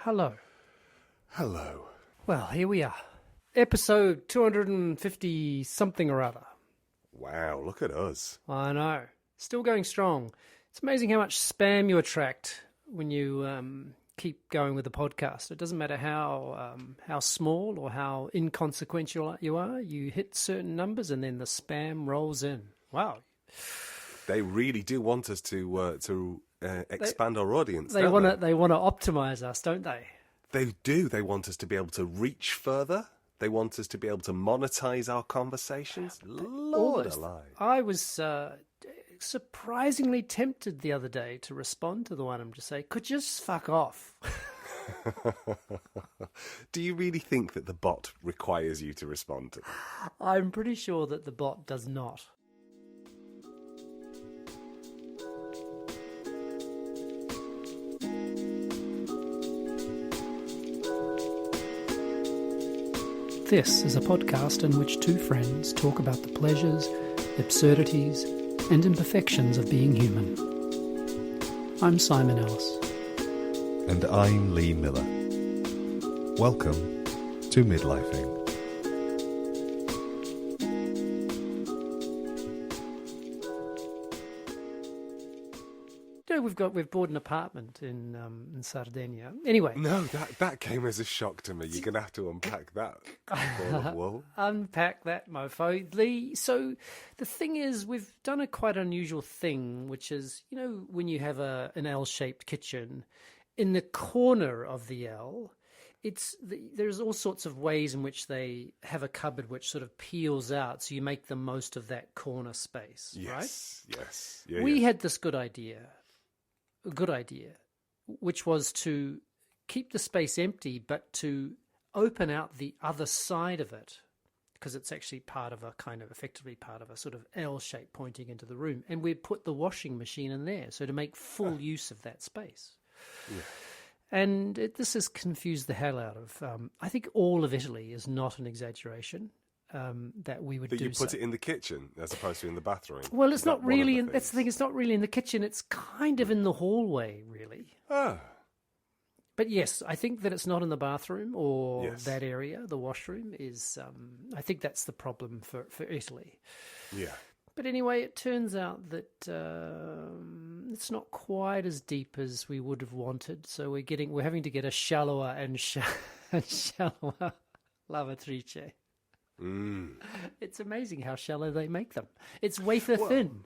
Hello. Hello. Well, here we are. Episode 250 something or other. Wow, look at us. I know. Still going strong. It's amazing how much spam you attract when you keep going with the podcast. It doesn't matter how small or how inconsequential you are. You hit certain numbers and then the spam rolls in. Wow. They really do want us to expand our audience. They want to optimize us, don't they? They do. They want us to be able to reach further. They want us to be able to monetize our conversations. Lord alive. I was surprisingly tempted the other day to respond to the one and just say, could you just fuck off? Do you really think that the bot requires you to respond to them? I'm pretty sure that the bot does not. This is a podcast in which two friends talk about the pleasures, absurdities, and imperfections of being human. I'm Simon Ellis. And I'm Lee Miller. Welcome to Midlifing. We've bought an apartment in Sardinia. Anyway, No, that came as a shock to me. You're going to have to unpack that ball of wool. Unpack that mofo, Lee. So the thing is, we've done a quite unusual thing, which is, you know, when you have an L-shaped kitchen, in the corner of the L, there's all sorts of ways in which they have a cupboard which sort of peels out, so you make the most of that corner space, right? Yes. We had this good idea, which was to keep the space empty, but to open out the other side of it, because it's actually effectively part of a sort of L shape pointing into the room. And we put the washing machine in there, so to make full use of that space. Yeah. And this has confused the hell out of, I think all of Italy is not an exaggeration. That we would do. That you put it in the kitchen as opposed to in the bathroom. Well, it's not really. That's the thing. It's not really in the kitchen. It's kind of in the hallway, really. Ah. But yes, I think that it's not in the bathroom or that area. The washroom is. I think that's the problem for Italy. Yeah. But anyway, it turns out that it's not quite as deep as we would have wanted. So we're having to get a shallower and shallower lavatrice. Mm. It's amazing how shallow they make them. It's wafer thin.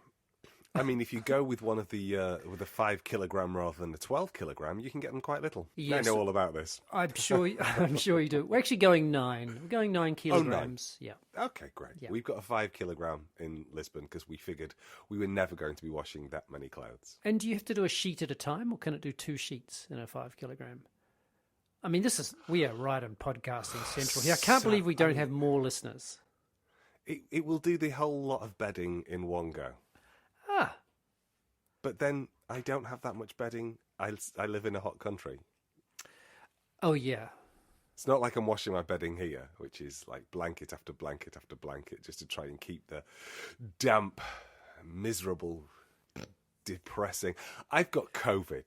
I mean, if you go with one of the with a 5 kilogram rather than a 12 kilogram, you can get them quite little. Yes. I know all about this. I'm sure you do. We're actually going 9. We're going 9 kilograms. Oh, 9. Yeah. Okay, great. Yeah. We've got a 5 kilogram in Lisbon because we figured we were never going to be washing that many clothes. And do you have to do a sheet at a time, or can it do 2 sheets in a 5 kilogram? I mean, we are right on podcasting central here. I can't believe we don't have more listeners. It will do the whole lot of bedding in one go. Ah. But then I don't have that much bedding. I live in a hot country. Oh, yeah. It's not like I'm washing my bedding here, which is like blanket after blanket after blanket, just to try and keep the damp, miserable, depressing. I've got COVID.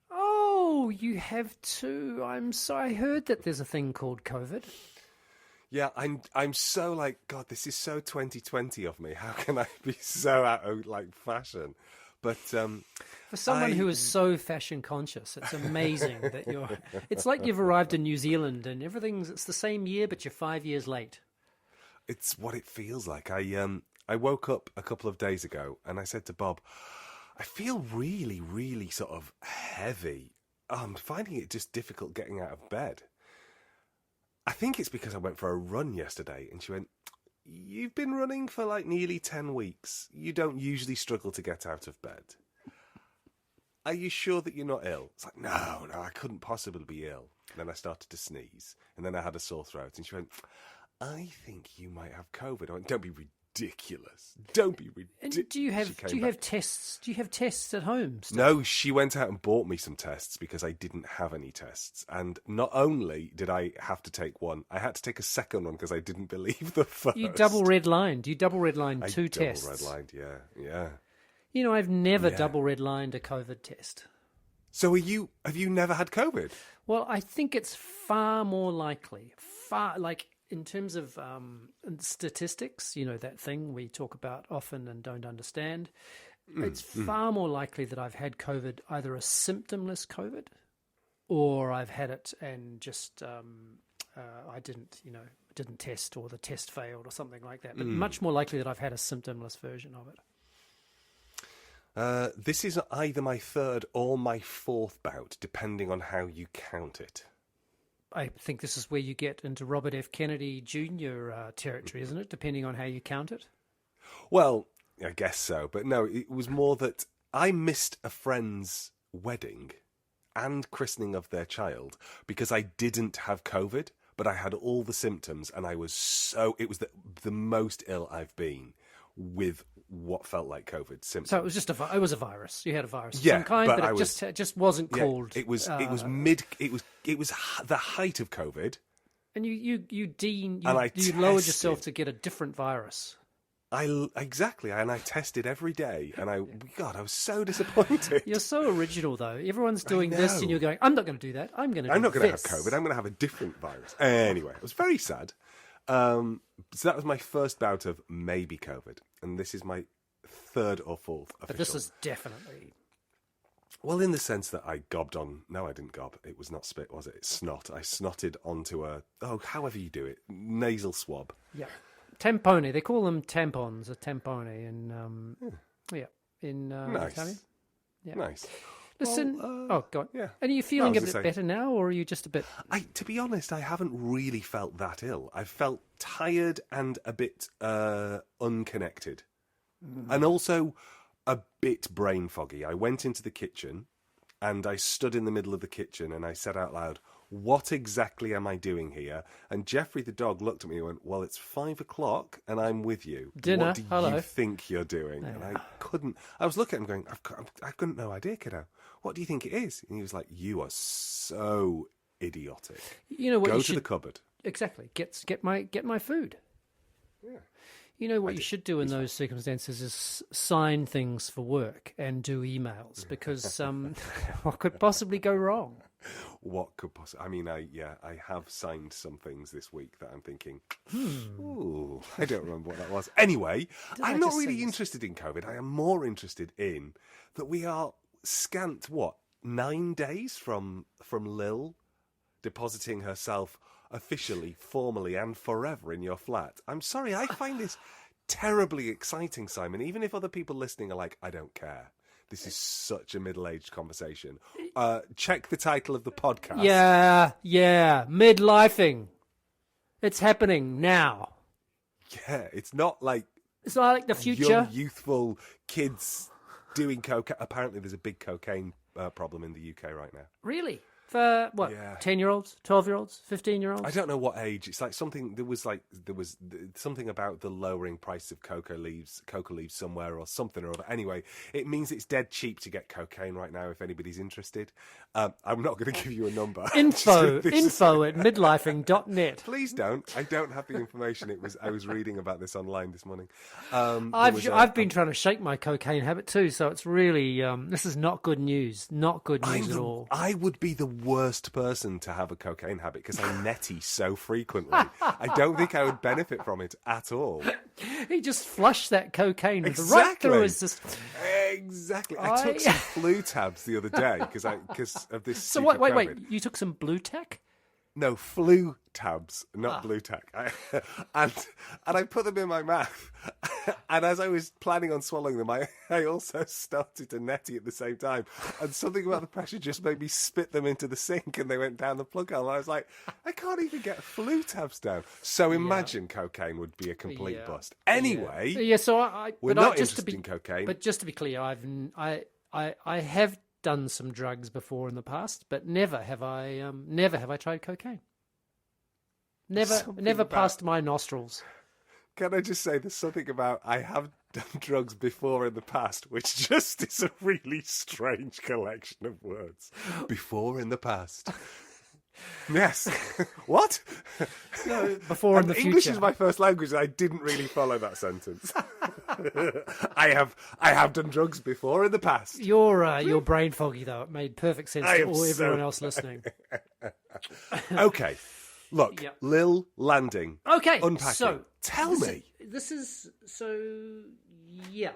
Oh, you have too. I'm sorry. I heard that there's a thing called COVID. Yeah, I'm so like, God, this is so 2020 of me. How can I be so out of like fashion? But for someone who is so fashion conscious, it's amazing that it's like you've arrived in New Zealand and it's the same year, but you're 5 years late. It's what it feels like. I woke up a couple of days ago and I said to Bob, I feel really, really sort of heavy. I'm finding it just difficult getting out of bed. I think it's because I went for a run yesterday, and she went, you've been running for like nearly 10 weeks. You don't usually struggle to get out of bed. Are you sure that you're not ill? It's like, no, I couldn't possibly be ill. And then I started to sneeze, and then I had a sore throat, and she went, I think you might have COVID. I went, don't be ridiculous. Don't be ridiculous. And do you have tests? Do you have tests at home still? No, she went out and bought me some tests because I didn't have any tests. And not only did I have to take one, I had to take a second one because I didn't believe the first. You double redlined. You double redlined 2 tests. Double redlined, yeah. You know, I've never double redlined a COVID test. So have you never had COVID? Well, I think it's far more likely, in terms of statistics, that thing we talk about often and don't understand. It's far more likely that I've had COVID, either a symptomless COVID, or I've had it and just I didn't test, or the test failed or something like that. But much more likely that I've had a symptomless version of it. This is either my third or my fourth bout, depending on how you count it. I think this is where you get into Robert F. Kennedy Jr. Territory, isn't it? Depending on how you count it. Well, I guess so. But no, it was more that I missed a friend's wedding and christening of their child because I didn't have COVID, but I had all the symptoms, and it was the most ill I've been with what felt like COVID symptoms. So it was just it was a virus. You had a virus of Yeah, some kind, but it just wasn't called. It was the height of COVID. And you lowered yourself to get a different virus. Exactly, and I tested every day, and I was so disappointed. You're so original, though. Everyone's doing this, and you're going, I'm not going to do that. I'm not going to have COVID. I'm going to have a different virus. Anyway, it was very sad. So that was my first bout of maybe COVID, and this is my third or fourth official. But this is definitely... Well, in the sense that I gobbed on... No, I didn't gob. It was not spit, was it? It's snot. I snotted onto however you do it, nasal swab. Yeah. Tampone. They call them tampons, a tampone in nice. Italian. Yeah. Nice. Listen, go on. Yeah. And are you feeling a bit better now, or are you just a bit... To be honest, I haven't really felt that ill. I felt tired and a bit unconnected. And also a bit brain foggy. I went into the kitchen and I stood in the middle of the kitchen and I said out loud, what exactly am I doing here? And Jeffrey the dog looked at me and went, well, it's 5 o'clock and I'm with you. Dinner, what do you think you're doing? Yeah. And I was looking at him going, I've got no idea, kiddo. What do you think it is? And he was like, you are so idiotic. You know what? Go to the cupboard. Exactly. Get my food. Yeah. You know what you should do in those circumstances is sign things for work and do emails, because what could possibly go wrong? What could possibly... I mean, I have signed some things this week that I'm thinking, ooh, I don't remember what that was. Anyway, I'm not really interested in COVID. I am more interested in that we are scant, 9 days from Lil depositing herself officially, formally, and forever in your flat. I'm sorry, I find this terribly exciting, Simon, even if other people listening are like, I don't care. This is such a middle-aged conversation. Check the title of the podcast. Yeah, midlifing. It's happening now. Yeah, it's not like... It's not like the future. Young, youthful kids doing cocaine. Apparently there's a big cocaine problem in the UK right now. Really? For what? Yeah. 10-year-olds, 12-year-olds, 15-year-olds? I don't know what age. It's like something. There was something about the lowering price of coca leaves somewhere or something or other. Anyway, it means it's dead cheap to get cocaine right now. If anybody's interested, I'm not going to give you a number. Info at midlifing.net. Please don't. I don't have the information. I was reading about this online this morning. I've been trying to shake my cocaine habit too, so it's really this is not good news. Not good news at all. I would be the worst person to have a cocaine habit because I netty so frequently. I don't think I would benefit from it at all. He just flushed that cocaine right through his system. Exactly. I took some flu tabs the other day because of this. So wait, you took some blue tack? No, flu tabs, not blue tack. And I put them in my mouth. And as I was planning on swallowing them, I also started to netty at the same time. And something about the pressure just made me spit them into the sink and they went down the plug hole. And I was like, I can't even get flu tabs down. So imagine cocaine would be a complete bust. Anyway, we're not interested in cocaine. But just to be clear, I have done some drugs before in the past, but never have I tried cocaine. Never past my nostrils. Can I just say there's something about I have done drugs before in the past, which just is a really strange collection of words. Before in the past. Yes. What? No, before in the future. English is my first language and I didn't really follow that sentence. I have done drugs before in the past. You're brain foggy though. It made perfect sense to everyone else listening. Okay, look, Yep. Lil Landing. Okay, Unpacking. so Tell me. Yeah.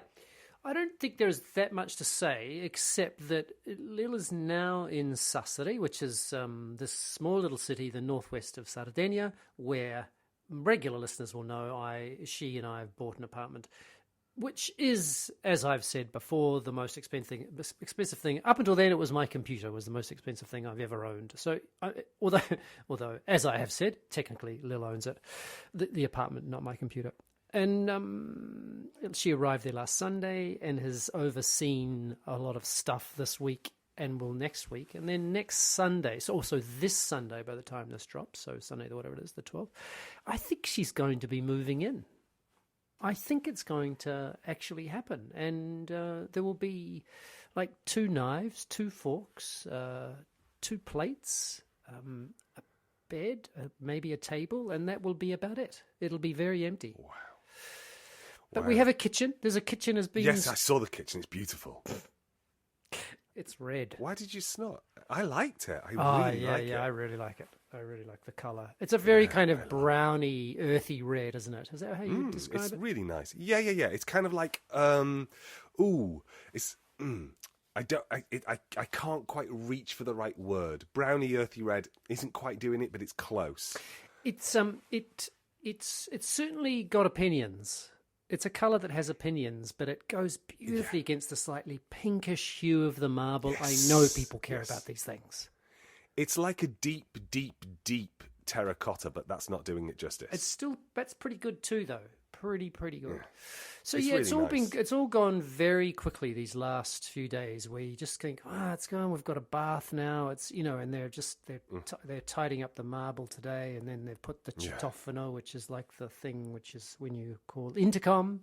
I don't think there's that much to say, except that Lil is now in Sassari, which is this small little city, the northwest of Sardinia, where regular listeners will know she and I have bought an apartment, which is, as I've said before, the most expensive thing. Up until then, it was my computer was the most expensive thing I've ever owned. So, although as I have said, technically Lil owns it, the apartment, not my computer. And she arrived there last Sunday and has overseen a lot of stuff this week and will next week. And then next Sunday, so also this Sunday by the time this drops, so Sunday, whatever it is, the 12th, I think she's going to be moving in. I think it's going to actually happen. And there will be like 2 knives, 2 forks, 2 plates, a bed, maybe a table, and that will be about it. It'll be very empty. Wow. But we have a kitchen. There's a kitchen has been... Yes, I saw the kitchen. It's beautiful. It's red. Why did you snort? I liked it. I really like it. I really like it. I really like the colour. It's a very kind of browny, earthy red, isn't it? Is that how you describe it's it? really nice. Yeah. It's kind of like, I can't quite reach for the right word. Browny, earthy red isn't quite doing it, but it's close. It's certainly got opinions. It's a colour that has opinions, but it goes beautifully against the slightly pinkish hue of the marble. Yes. I know people care about these things. It's like a deep, deep, deep terracotta, but that's not doing it justice. That's pretty good too, though. Pretty good. Yeah. So It's really nice. It's all gone very quickly these last few days. Where you just think, it's gone. We've got a bath now. It's and they're tidying up the marble today, and then they've put the citofono, which is like the thing which is when you call intercom.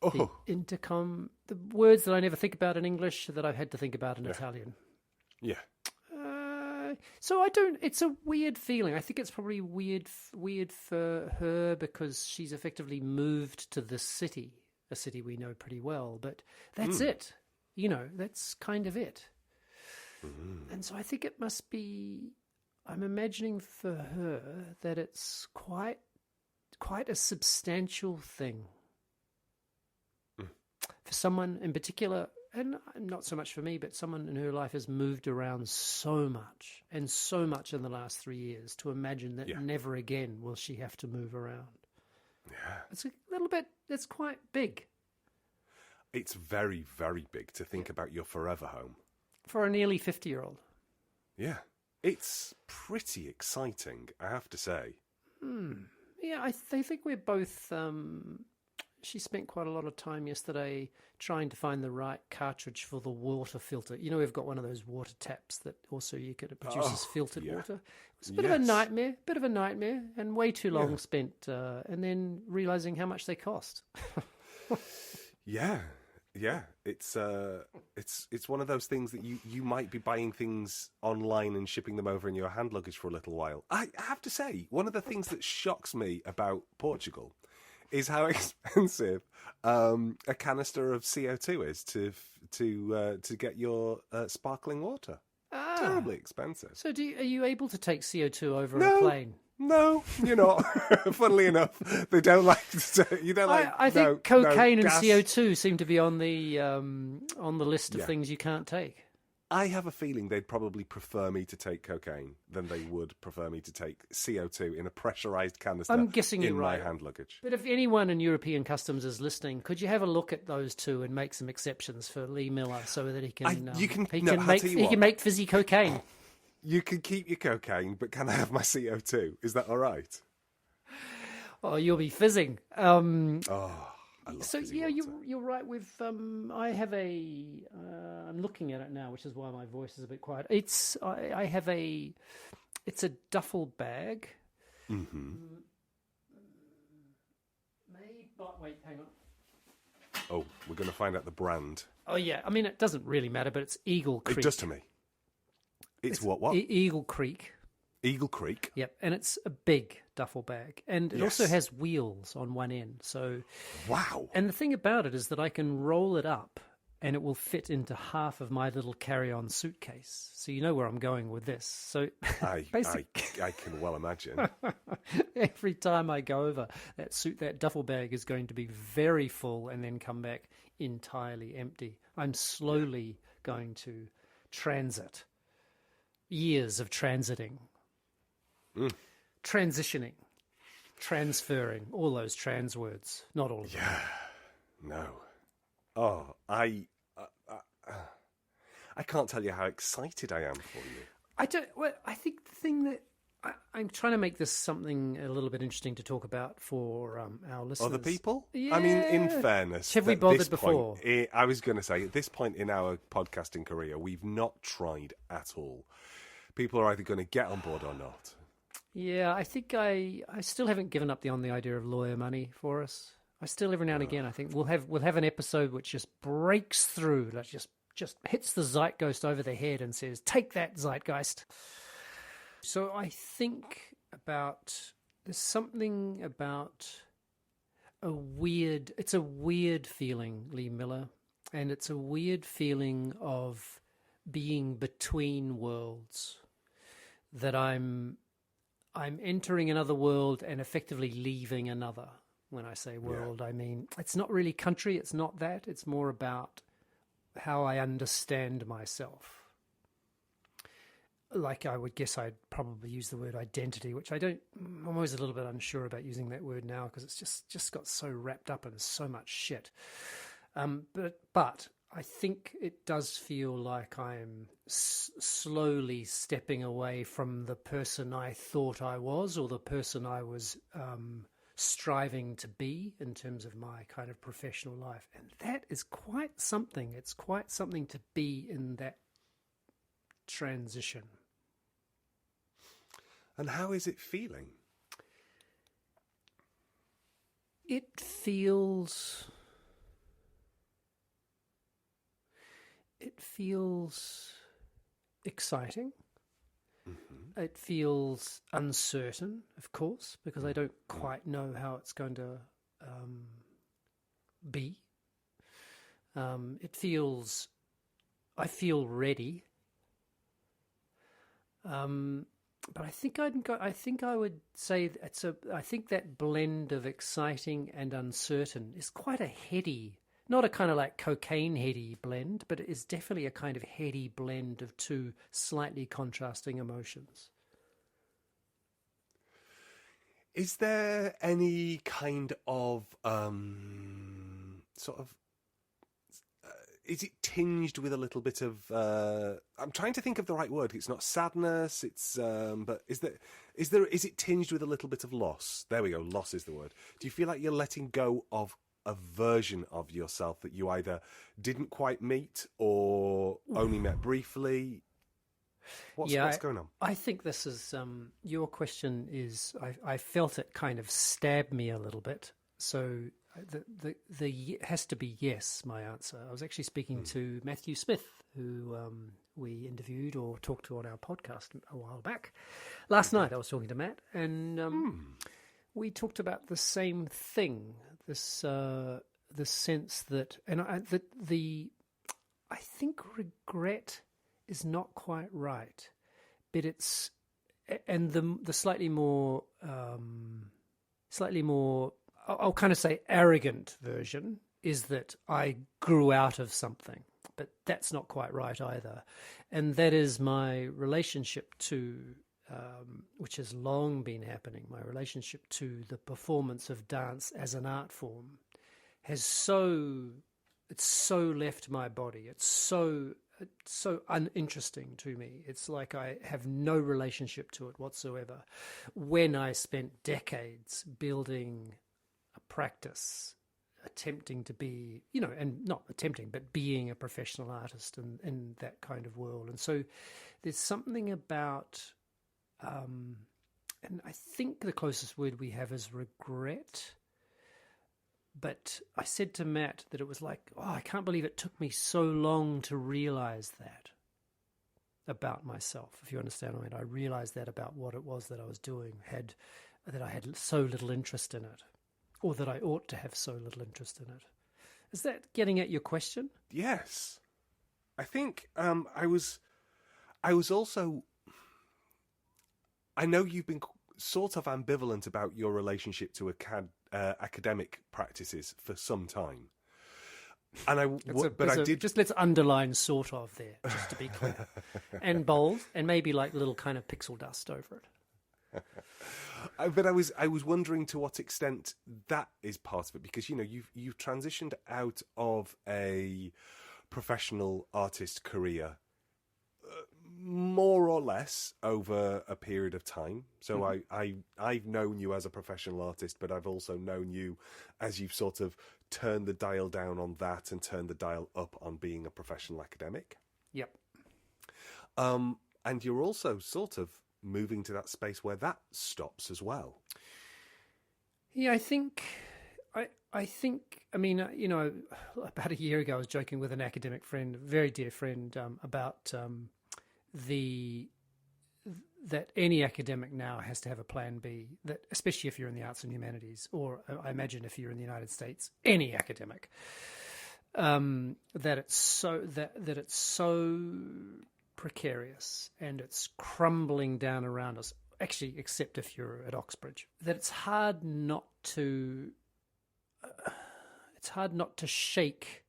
Oh, The intercom. The words that I never think about in English that I've had to think about in Italian. yeah. So I don't. It's a weird feeling. I think it's probably weird for her because she's effectively moved to this city, a city we know pretty well. But that's it. That's kind of it. Mm-hmm. And so I think it must be. I'm imagining for her that it's quite a substantial thing for someone in particular. And not so much for me, but someone in her life has moved around so much in the last 3 years to imagine that never again will she have to move around. Yeah. It's a little bit, it's quite big. It's very, very big to think about your forever home. For a nearly 50-year-old. Yeah. It's pretty exciting, I have to say. Yeah, I think we're both... She spent quite a lot of time yesterday trying to find the right cartridge for the water filter. We've got one of those water taps that also it produces filtered water. It was a bit of a nightmare, and way too long spent, and then realising how much they cost. Yeah. It's one of those things that you might be buying things online and shipping them over in your hand luggage for a little while. I have to say, one of the things that shocks me about Portugal is how expensive a canister of CO2 is to get your sparkling water. Terribly expensive. So are you able to take CO2 over a plane? No, you're not. Funnily enough, they don't like to. You don't like. I think cocaine and gas. CO2 seem to be on the list of things you can't take. I have a feeling they'd probably prefer me to take cocaine than they would prefer me to take CO2 in a pressurised canister. I'm guessing you're in right. my hand luggage. But if anyone in European Customs is listening, could you have a look at those two and make some exceptions for Lee Miller so that he can make fizzy cocaine? You can keep your cocaine, but can I have my CO2? Is that all right? Oh, you'll be fizzing. So yeah, you're right. With I have a. I'm looking at it now, which is why my voice is a bit quiet. It's a duffel bag. Mm-hmm. Wait, hang on. Oh, we're going to find out the brand. Oh yeah, I mean it doesn't really matter, but it's Eagle Creek. It does to me. It's what? Eagle Creek. Eagle Creek. Yep, and it's a big duffel bag, and it also Yes. has wheels on one end. So, Wow. and the thing about it is that I can roll it up, and it will fit into half of my little carry-on suitcase. So you know where I'm going with this. So I can well imagine. every time I go over, that duffel bag is going to be very full and then come back entirely empty. I'm slowly going to transit. Years of transiting. Transitioning. Transferring. All those trans words. Not all of them. Yeah. No. Oh, I can't tell you how excited I am for you. I think the thing that I'm trying to make this something a little bit interesting to talk about for our listeners. Other people? Yeah. I mean, in fairness, Have we at bothered this before? Point, I was going to say, at this point in our podcasting career, we've not tried at all. People are either going to get on board or not. Yeah, I think I still haven't given up on the idea of lawyer money for us. I still every now and again I think we'll have an episode which just breaks through, like just hits the zeitgeist over the head and says, "Take that, zeitgeist." So I think there's something about it's a weird feeling, Lee Miller, and it's a weird feeling of being between worlds, that I'm entering another world and effectively leaving another. When I say world, I mean, it's not really country, it's not that, it's more about how I understand myself. Like I would guess I'd probably use the word identity, which I'm always a little bit unsure about using that word now because it's just got so wrapped up in so much shit. But I think it does feel like I'm slowly stepping away from the person I thought I was, or the person I was striving to be in terms of my kind of professional life. And that is quite something. It's quite something to be in that transition. And how is it feeling? It feels exciting. Mm-hmm. It feels uncertain, of course, because I don't quite know how it's going to be. I feel ready. But I think I would say I think that blend of exciting and uncertain is quite a heady, not a kind of like cocaine heady blend, but it is definitely a kind of heady blend of two slightly contrasting emotions. Is there any kind of is it tinged with a little bit of I'm trying to think of the right word. It's not sadness, it's but is it tinged with a little bit of loss? There we go, loss is the word. Do you feel like you're letting go of a version of yourself that you either didn't quite meet or only met briefly? What's going on? I think this is your question is I felt it kind of stab me a little bit. So the has to be yes, my answer. I was actually speaking to Matthew Smith, who we interviewed or talked to on our podcast a while back. Last night I was talking to Matt, and we talked about the same thing. This the sense that, and I think regret is not quite right, but it's, and the slightly more I'll kind of say arrogant version is that I grew out of something, but that's not quite right either. And that is my relationship to, which has long been happening, my relationship to the performance of dance as an art form it's so left my body. It's so uninteresting to me. It's like I have no relationship to it whatsoever. When I spent decades building a practice, attempting to be, and not attempting, but being a professional artist in that kind of world. And so there's something about, and I think the closest word we have is regret. But I said to Matt that it was like, I can't believe it took me so long to realize that. about myself, if you understand what I mean. I realized that about what it was that I was doing, that I had so little interest in it, or that I ought to have so little interest in it. Is that getting at your question? Yes. I think I was also... I know you've been sort of ambivalent about your relationship to academic practices for some time. And just let's underline sort of there, just to be clear, and bold, and maybe like little kind of pixel dust over it. But I was wondering to what extent that is part of it, because you've transitioned out of a professional artist career more or less over a period of time. So I've known you as a professional artist, but I've also known you as you've sort of turned the dial down on that and turned the dial up on being a professional academic. Yep. And you're also sort of moving to that space where that stops as well. Yeah, I think, I mean, about a year ago, I was joking with an academic friend, a very dear friend, about that any academic now has to have a plan B, that especially if you're in the arts and humanities, or I imagine if you're in the United States, any academic, that it's so precarious and it's crumbling down around us. Actually, except if you're at Oxbridge, that it's hard not to shake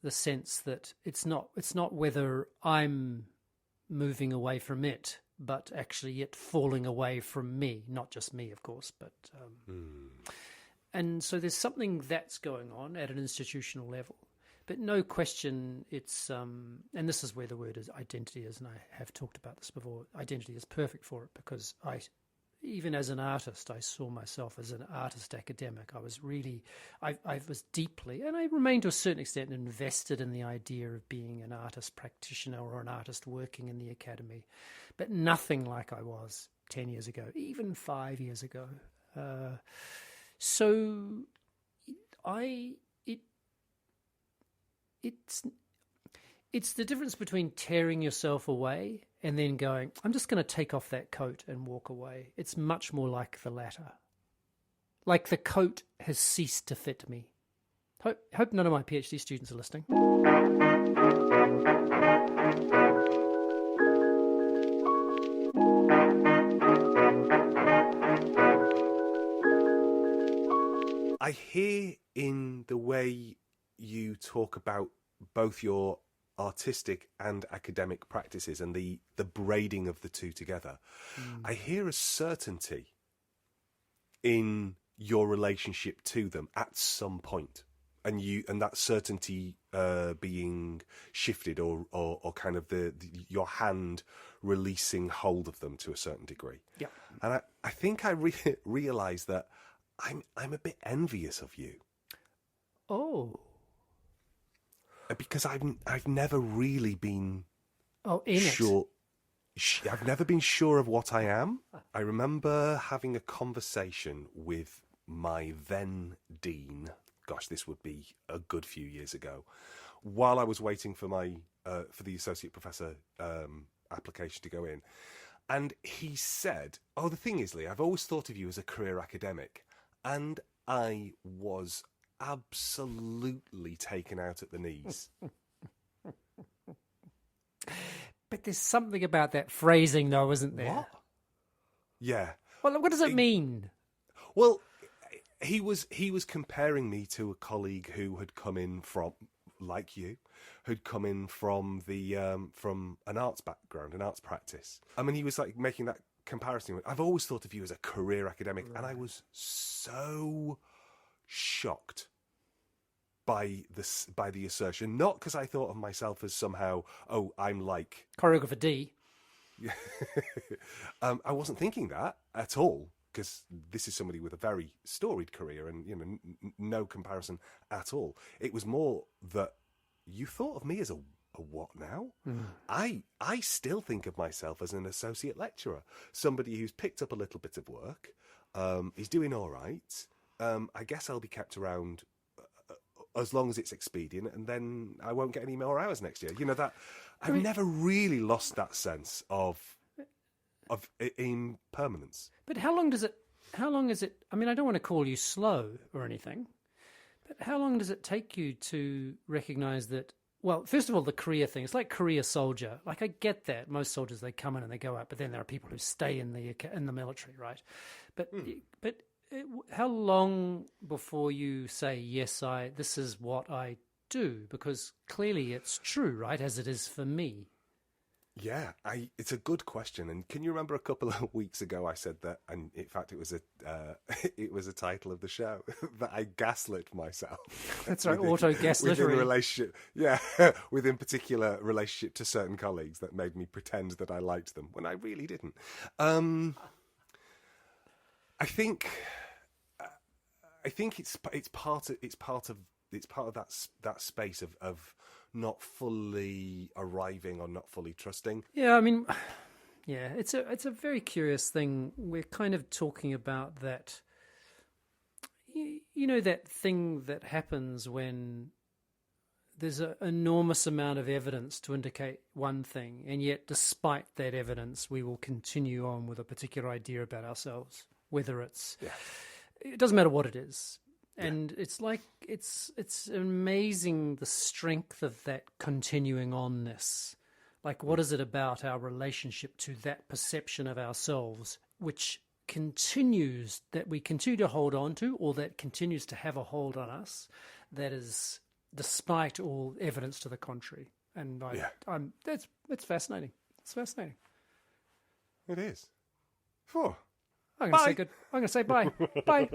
the sense that it's not whether I'm moving away from it, but actually it falling away from me, not just me, of course, but and so there's something that's going on at an institutional level, but no question it's and this is where the word is identity is, and I have talked about this before. Identity is perfect for it, because even as an artist, I saw myself as an artist academic. I was deeply, and I remain to a certain extent, invested in the idea of being an artist practitioner or an artist working in the academy, but nothing like I was 10 years ago, even 5 years ago. It's the difference between tearing yourself away and then going, I'm just going to take off that coat and walk away. It's much more like the latter. Like the coat has ceased to fit me. Hope none of my PhD students are listening. I hear in the way you talk about both your artistic and academic practices and the braiding of the two together, I hear a certainty in your relationship to them at some point, and that certainty being shifted or kind of your hand releasing hold of them to a certain degree. Yeah, and I think I realize that I'm a bit envious of you. Oh. Because I've never really been sure. I've never been sure of what I am. I remember having a conversation with my then dean. Gosh, this would be a good few years ago, while I was waiting for my for the associate professor application to go in, and he said, "Oh, the thing is, Lee, I've always thought of you as a career academic," and I was absolutely taken out at the knees. But there's something about that phrasing, though, isn't there? What? Yeah. Well, what does it mean? Well, he was comparing me to a colleague who had come in from, like you, who'd come in from from an arts background, an arts practice. I mean, he was like making that comparison. I've always thought of you as a career academic, right. And I was so shocked by the assertion, not because I thought of myself as somehow, oh, I'm like choreographer D. I wasn't thinking that at all, because this is somebody with a very storied career and no comparison at all. It was more that you thought of me as a what now? I still think of myself as an associate lecturer, somebody who's picked up a little bit of work. He's doing all right. I guess I'll be kept around as long as it's expedient, and then I won't get any more hours next year. You know, that I've never really lost that sense of impermanence. But how long is it, I mean, I don't want to call you slow or anything, but how long does it take you to recognise that, well, first of all, the career thing, it's like career soldier. Like, I get that. Most soldiers, they come in and they go out, but then there are people who stay in the military, right? But how long before you say, yes, this is what I do? Because clearly it's true, right, as it is for me. Yeah, it's a good question. And can you remember a couple of weeks ago I said that, and in fact it was a title of the show, that I gaslit myself. That's right, auto-gaslittering. Within a relationship, yeah, within particular relationship to certain colleagues that made me pretend that I liked them when I really didn't. I think it's part of that space of not fully arriving or not fully trusting. Yeah, I mean, yeah, it's a very curious thing. We're kind of talking about that, you know, that thing that happens when there's an enormous amount of evidence to indicate one thing, and yet despite that evidence, we will continue on with a particular idea about ourselves, whether it's... Yeah. It doesn't matter what it is. And it's like, it's amazing the strength of that continuing onness. Like, what is it about our relationship to that perception of ourselves which continues, that we continue to hold on to, or that continues to have a hold on us, that is despite all evidence to the contrary? And that's fascinating. It's fascinating. It is. Phew. I'm going to say bye. Bye.